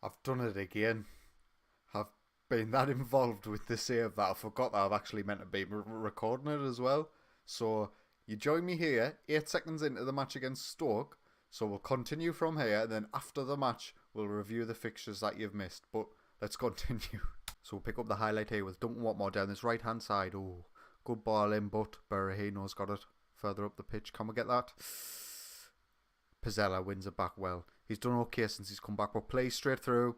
I've done it again. I've been that involved with the save that I forgot that I've actually meant to be recording it as well. So you join me here, 8 seconds into the match against Stoke. So we'll continue from here, and then after the match, we'll review the fixtures that you've missed. But let's continue. So we'll pick up the highlight here with Duncan Watmore down this right-hand side. Oh, good ball in, but Berahino's got it further up the pitch. Can we get that? Pizzella wins it back well. He's done okay since he's come back, but plays straight through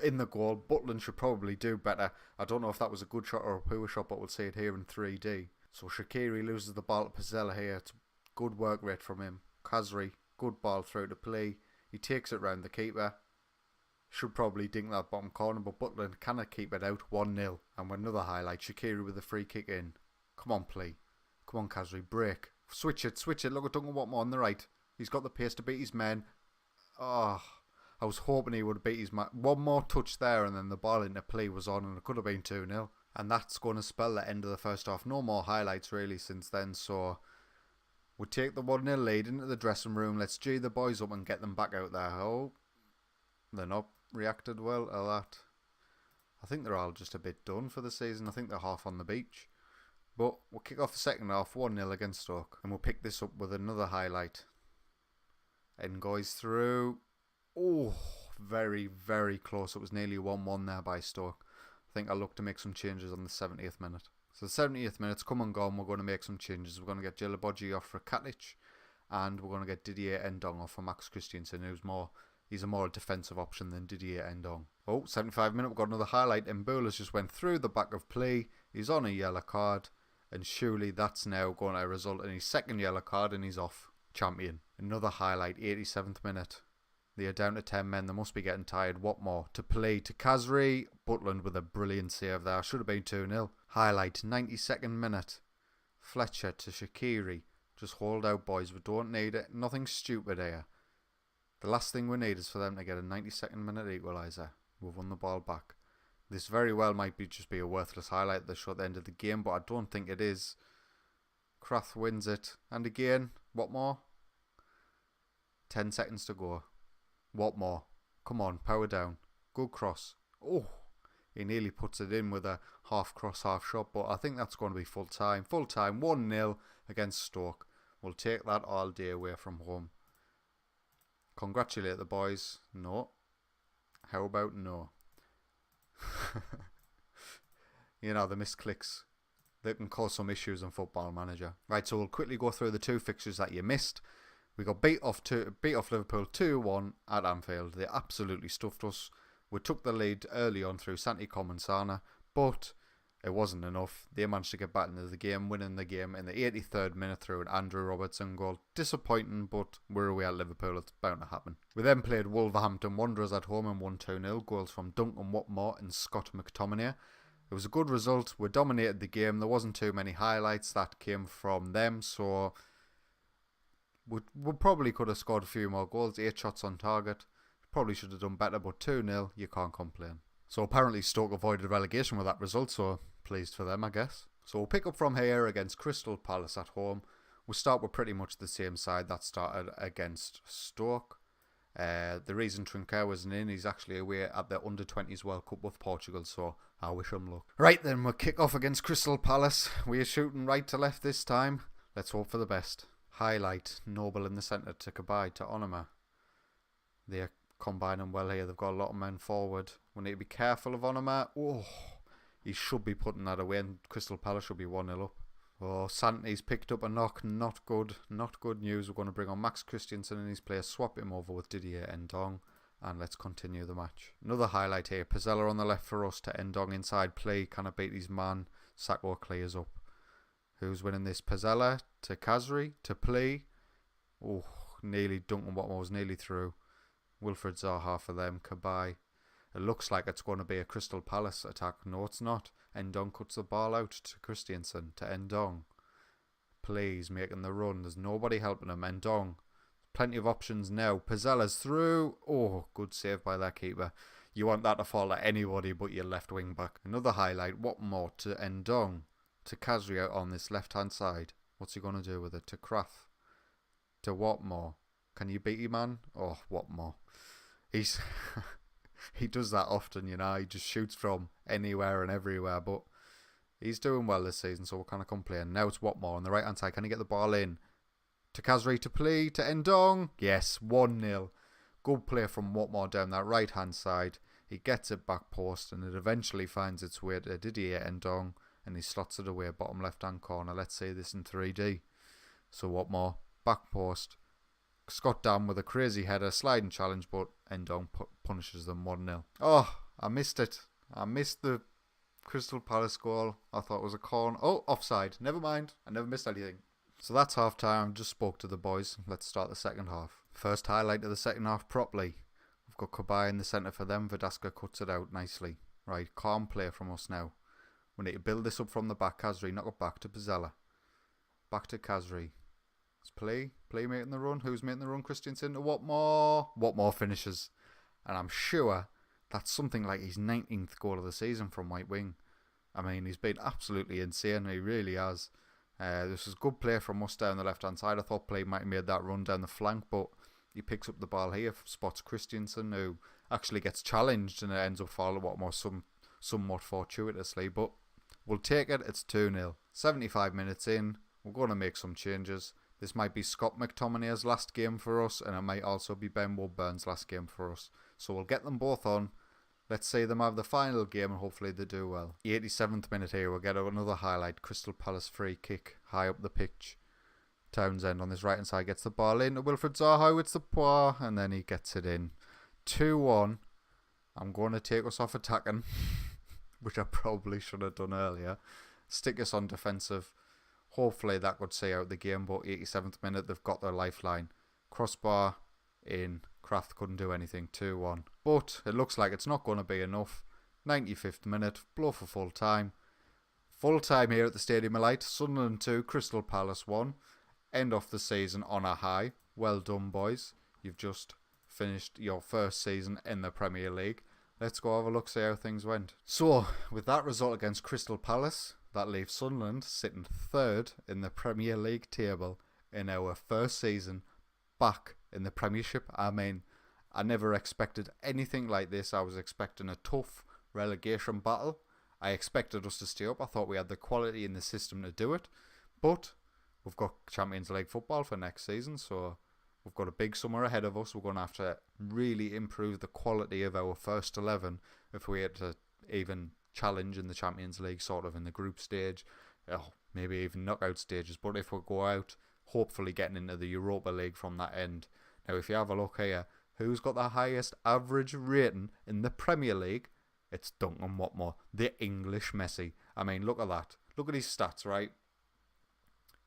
in the goal. Butland should probably do better. I don't know if that was a good shot or a poor shot, but we'll see it here in 3D. So Shaqiri loses the ball to Pizzella here. It's good work rate from him. Kazri, good ball through to play. He takes it round the keeper. Should probably dink that bottom corner, but Butland cannot keep it out. 1-0. And with another highlight, Shaqiri with a free kick in. Come on, play. Come on, Kazri, break. Switch it. Look at Duncan Watmore on the right. He's got the pace to beat his men. Oh, I was hoping he would beat his man. One more touch there and then the ball into play was on and it could have been 2-0. And that's going to spell the end of the first half. No more highlights really since then. So we take the 1-0 lead into the dressing room. Let's G the boys up and get them back out there. Oh, they're not reacted well to that. I think they're all just a bit done for the season. I think they're half on the beach. But we'll kick off the second half 1-0 against Stoke. And we'll pick this up with another highlight. And goes through. Oh, very, very close. It was nearly 1-1 there by Stoke. I think I'll look to make some changes on the 70th minute. So the 70th minute's come and gone. We're going to make some changes. We're going to get Djilabodji off for Katic. And we're going to get Didier Ndong off for Max Christiansen, he's a more defensive option than Didier Ndong. Oh, 75 minute, we've got another highlight. Mbula's just went through the back of play. He's on a yellow card. And surely that's now going to result in his second yellow card and he's off. Champion. Another highlight, 87th minute. They are down to 10 men. They must be getting tired. Watmore to play to Kazri. Butland with a brilliant save there. Should have been 2-0. Highlight, 92nd minute. Fletcher to Shaqiri. Just hold out, boys. We don't need it. Nothing stupid here. The last thing we need is for them to get a 92nd minute equaliser. We've won the ball back. This very well might just be a worthless highlight at the short end of the game, but I don't think it is. Krath wins it. And again, Watmore. 10 seconds to go. Watmore. Come on, power down. Good cross. Oh, he nearly puts it in with a half cross, half shot, but I think that's going to be full time. Full time, 1-0 against Stoke. We'll take that all day away from home. Congratulate the boys. No. How about no? You know, the misclicks. They can cause some issues in Football Manager. Right, so we'll quickly go through the two fixtures that you missed. We got beat off Liverpool 2-1 at Anfield. They absolutely stuffed us. We took the lead early on through Santi Comensana, but it wasn't enough. They managed to get back into the game, winning the game in the 83rd minute through an Andrew Robertson goal. Disappointing, but we're away at Liverpool. It's bound to happen. We then played Wolverhampton Wanderers at home and won 2-0. Goals from Duncan Watmore and Scott McTominay. It was a good result. We dominated the game. There wasn't too many highlights that came from them, so we probably could have scored a few more goals. 8 shots on target. Probably should have done better, but 2-0, you can't complain. So apparently Stoke avoided relegation with that result, so pleased for them, I guess. So we'll pick up from here against Crystal Palace at home. We'll start with pretty much the same side that started against Stoke. The reason Trinquer wasn't in, he's actually away at the Under-20s World Cup with Portugal, so I wish him luck. Right then, we'll kick off against Crystal Palace. We are shooting right to left this time. Let's hope for the best. Highlight, Noble in the centre to Kabai to Onoma. They're combining well here. They've got a lot of men forward. We need to be careful of Onoma. Oh, he should be putting that away and Crystal Palace should be 1-0 up. Oh, Santi's picked up a knock. Not good. Not good news. We're going to bring on Max Christiansen in his place. Swap him over with Didier Ndong. And let's continue the match. Another highlight here. Pizzella on the left for us to Ndong inside play. Can I beat his man? Sacco clears up. Who's winning this? Pizzella to Kazri to play. Oh, nearly. Duncan Watmore was nearly through. Wilfred Zaha for them. Kabai. It looks like it's going to be a Crystal Palace attack. No, it's not. Ndong cuts the ball out to Christiansen. To Ndong. Plays, making the run. There's nobody helping him. Ndong. Plenty of options now. Pizzella's through. Oh, good save by that keeper. You want that to fall at anybody but your left wing back. Another highlight. Watmore to Ndong. To Kazri out on this left hand side. What's he going to do with it? To Krath. To Watmore. Can you beat him, man? Oh, Watmore. He's he does that often, he just shoots from anywhere and everywhere, but he's doing well this season, so we'll kind of complain. Now it's Watmore on the right hand side. Can he get the ball in? To Kazri, to play, to Endong. Yes, 1-0. Good play from Watmore down that right hand side. He gets it back post and it eventually finds its way to Didier Endong and he slots it away bottom left hand corner. Let's see this in 3D. So Watmore, back post. Scott Dam with a crazy header, sliding challenge, but Endong punishes them 1-0. Oh, I missed it. I missed the Crystal Palace goal. I thought it was a corner. Oh, offside. Never mind. I never missed anything. So that's half time. Just spoke to the boys. Let's start the second half. First highlight of the second half properly. We've got Kabay in the centre for them. Vidaska cuts it out nicely. Right, calm play from us now. We need to build this up from the back. Kazri, knock it back to Pizzella. Back to Kazri. Let's play making the run. Who's making the run? Christiansen to Watmore. Watmore finishes. And I'm sure that's something like his 19th goal of the season from right wing. I mean, he's been absolutely insane. He really has. This was good play from us down the left-hand side. I thought Play might have made that run down the flank, but he picks up the ball here, spots Christiansen, who actually gets challenged, and it ends up falling Watmore somewhat fortuitously. But we'll take it. It's 2-0. 75 minutes in. We're going to make some changes. This might be Scott McTominay's last game for us, and it might also be Ben Woodburn's last game for us. So we'll get them both on. Let's see them have the final game, and hopefully they do well. 87th minute here, we'll get another highlight. Crystal Palace free kick, high up the pitch. Townsend on this right hand side gets the ball in to Wilfred Zaha. It's the Poir, and then he gets it in. 2-1. I'm going to take us off attacking, which I probably should have done earlier. Stick us on defensive. Hopefully that could see out the game, but 87th minute, they've got their lifeline. Crossbar in. Kraft couldn't do anything. 2-1. But it looks like it's not going to be enough. 95th minute. Blow for full time. Full time here at the Stadium of Light. Sunderland 2, Crystal Palace 1. End off the season on a high. Well done, boys. You've just finished your first season in the Premier League. Let's go have a look, see how things went. So, with that result against Crystal Palace, that leaves Sunderland sitting third in the Premier League table in our first season back in the Premiership. I mean, I never expected anything like this. I was expecting a tough relegation battle. I expected us to stay up. I thought we had the quality in the system to do it. But we've got Champions League football for next season, so we've got a big summer ahead of us. We're going to have to really improve the quality of our first 11 if we had to even challenge in the Champions League, sort of in the group stage, maybe even knockout stages. But if we go out, hopefully getting into the Europa League from that end. Now, if you have a look here, who's got the highest average rating in the Premier League? It's Duncan Watmore, the English Messi. I mean, look at that. Look at his stats, right?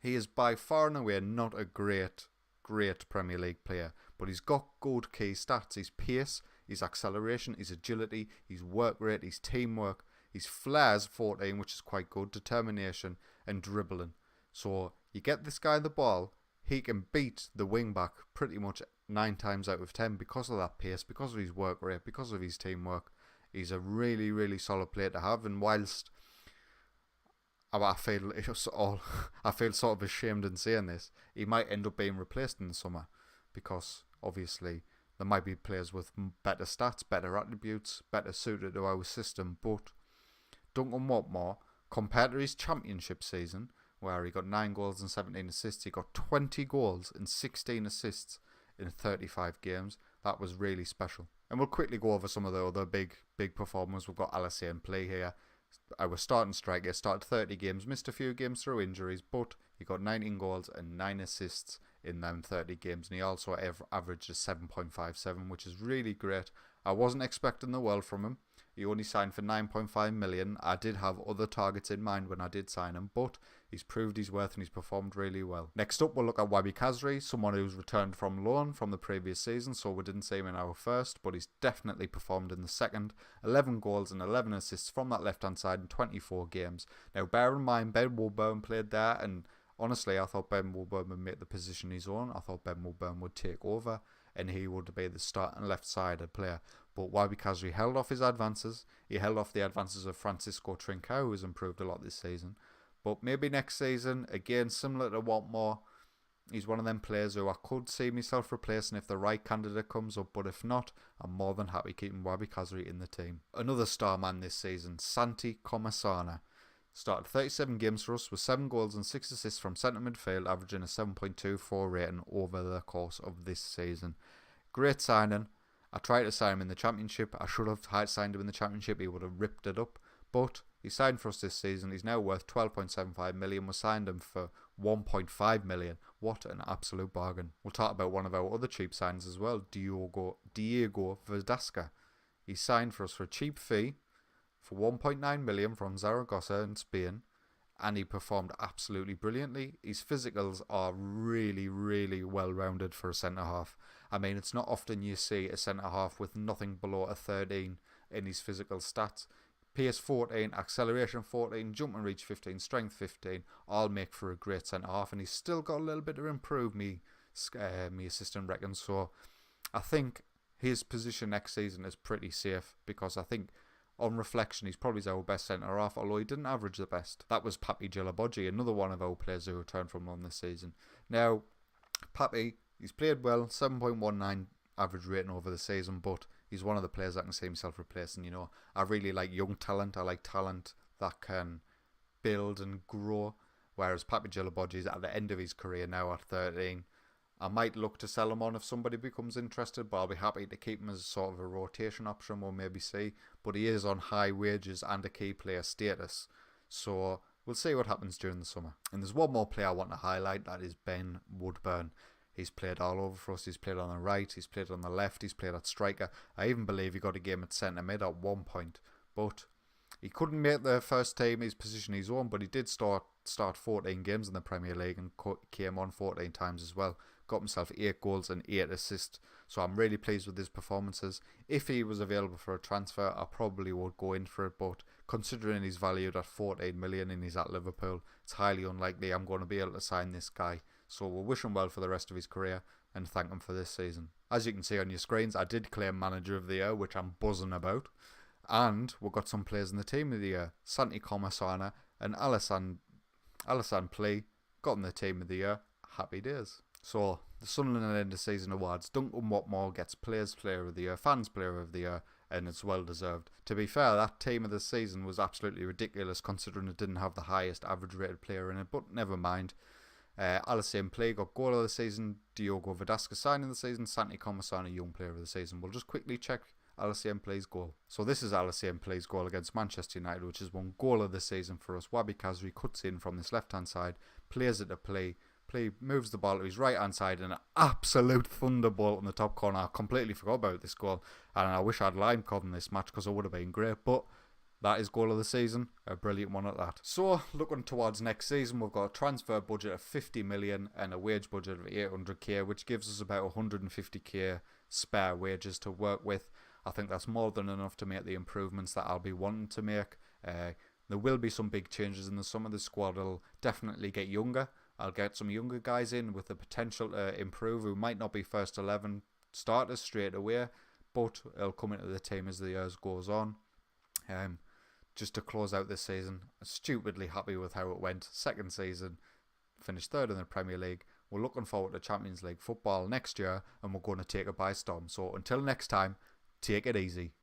He is by far and away not a great Premier League player, but he's got good key stats. His pace, his acceleration, his agility, his work rate, his teamwork, his flair's 14, which is quite good, determination and dribbling. So you get this guy the ball, he can beat the wing back pretty much 9 times out of 10 because of that pace, because of his work rate, because of his teamwork. He's a really, really solid player to have, and whilst I feel sort of ashamed in saying this, he might end up being replaced in the summer because obviously there might be players with better stats, better attributes, better suited to our system. But Duncan Watmore, compared to his championship season, where he got 9 goals and 17 assists, he got 20 goals and 16 assists in 35 games. That was really special. And we'll quickly go over some of the other big performers. We've got Alessia in play here. Our starting striker started 30 games, missed a few games through injuries, but he got 19 goals and 9 assists in them 30 games, and he also averaged a 7.57, which is really great. I wasn't expecting the world from him. He only signed for 9.5 million. I did have other targets in mind when I did sign him, but he's proved his worth and he's performed really well. Next up, we'll look at Wabi Kazri, someone who's returned from loan from the previous season, so we didn't see him in our first, but he's definitely performed in the second. 11 goals and 11 assists from that left-hand side in 24 games. Now, bear in mind, Ben Woodburn played there, and honestly, I thought Ben Woodburn would make the position he's on. I thought Ben Woodburn would take over, and he would be the starting left-sided player. But Wabi Kazri held off his advances. He held off the advances of Francisco Trincao, who has improved a lot this season. But maybe next season, again, similar to Watmore, He's one of them players who I could see myself replacing if the right candidate comes up, but if not, I'm more than happy keeping Wabi Kazri in the team. Another star man this season, Santi Comasana. Started 37 games for us with 7 goals and 6 assists from centre midfield, averaging a 7.24 rating over the course of this season. Great signing. I tried to sign him in the Championship. I should have signed him in the Championship. He would have ripped it up. But he signed for us this season. He's now worth 12.75 million. We signed him for 1.5 million. What an absolute bargain. We'll talk about one of our other cheap signs as well, Diego Verdasca. He signed for us for a cheap fee for 1.9 million from Zaragoza in Spain, and he performed absolutely brilliantly. His physicals are really, really well rounded for a centre half. I mean, it's not often you see a centre half with nothing below a 13 in his physical stats. Pace 14, acceleration 14, jump and reach 15, strength 15, all make for a great centre half, and he's still got a little bit to improve, me assistant reckons. So I think his position next season is pretty safe, because I think on reflection he's probably our best centre half, although he didn't average the best. That was Papi Djilabodji, another one of our players who returned from loan this season. Now, Papi, he's played well, 7.19 average rating over the season, but he's one of the players I can see himself replacing. You know, I really like young talent. I like talent that can build and grow. Whereas Papi Djilabodji is at the end of his career now at 13. I might look to sell him on if somebody becomes interested, but I'll be happy to keep him as sort of a rotation option, we'll maybe see. But he is on high wages and a key player status. So we'll see what happens during the summer. And there's one more player I want to highlight, that is Ben Woodburn. He's played all over for us. He's played on the right, he's played on the left, he's played at striker. I even believe he got a game at centre mid at one point. But he couldn't make the first team, his position his own, but he did start 14 games in the Premier League and came on 14 times as well. Got himself 8 goals and 8 assists. So I'm really pleased with his performances. If he was available for a transfer, I probably would go in for it. But considering he's valued at 14 million and he's at Liverpool, it's highly unlikely I'm going to be able to sign this guy. So we'll wish him well for the rest of his career and thank him for this season. As you can see on your screens, I did claim Manager of the Year, which I'm buzzing about. And we've got some players in the Team of the Year. Santi Comasana and Alassane Plea got in the Team of the Year. Happy days. So, the Sunderland End of Season Awards. Duncan Watmore gets Players Player of the Year, Fans Player of the Year, and it's well deserved. To be fair, that team of the season was absolutely ridiculous considering it didn't have the highest average rated player in it, but never mind. Alassane Plea got Goal of the Season, Diogo Verdasca Sign of the Season, Santi Comasana Young Player of the Season. We'll just quickly check Alassane Plea's goal. So this is Alassane Plea's goal against Manchester United, which is one Goal of the Season for us. Wabi Kazri cuts in from this left hand side, plays it to Plea. Plea moves the ball to his right hand side and an absolute thunderbolt in the top corner. I completely forgot about this goal, and I wish I'd line called in this match because it would have been great, but that is Goal of the Season, a brilliant one at that. So looking towards next season, we've got a transfer budget of 50 million and a wage budget of 800k, which gives us about 150k spare wages to work with. I think that's more than enough to make the improvements that I'll be wanting to make. There will be some big changes in the summer. The squad will definitely get younger. I'll get some younger guys in with the potential to improve who might not be first 11 starters straight away, but they'll come into the team as the years goes on. Just to close out this season, stupidly happy with how it went. Second season, finished third in the Premier League. We're looking forward to Champions League football next year, and we're going to take it by storm. So until next time, take it easy.